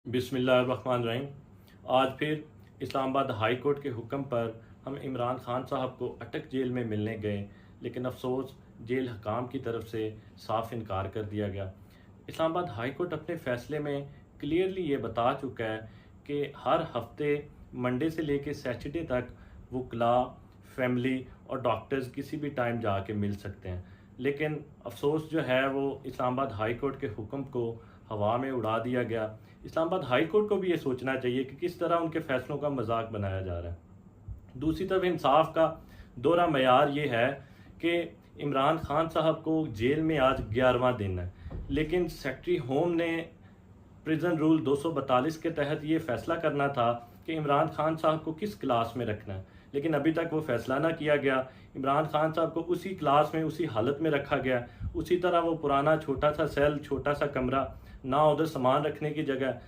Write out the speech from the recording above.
बिस्मिल्लाहिर्रहमानिर्रहीम। आज फिर इस्लामाबाद हाई कोर्ट के हुक्म पर हम इमरान खान साहब को अटक जेल में मिलने गए, लेकिन अफसोस जेल हकाम की तरफ से साफ इनकार कर दिया गया। इस्लामाबाद हाई कोर्ट अपने फ़ैसले में क्लियरली ये बता चुका है कि हर हफ्ते मंडे से लेकर सैटरडे तक वकला, फैमिली और डॉक्टर्स किसी भी टाइम जाके मिल सकते हैं। लेकिन अफसोस जो है वो इस्लामाबाद हाई कोर्ट के हुक्म को हवा में उड़ा दिया गया। इस्लामाबाद हाई कोर्ट को भी ये सोचना चाहिए कि किस तरह उनके फैसलों का मजाक बनाया जा रहा है। दूसरी तरफ इंसाफ का दोहरा मयार ये है कि इमरान खान साहब को जेल में आज 11वां दिन है, लेकिन सेक्रेटरी होम ने प्रिजन रूल 242 के तहत ये फैसला करना था कि इमरान खान साहब को किस क्लास में रखना है, लेकिन अभी तक वो फैसला ना किया गया। इमरान खान साहब को उसी क्लास में, उसी हालत में रखा गया, उसी तरह वो पुराना छोटा सा सेल, छोटा सा कमरा, ना उधर सामान रखने की जगह,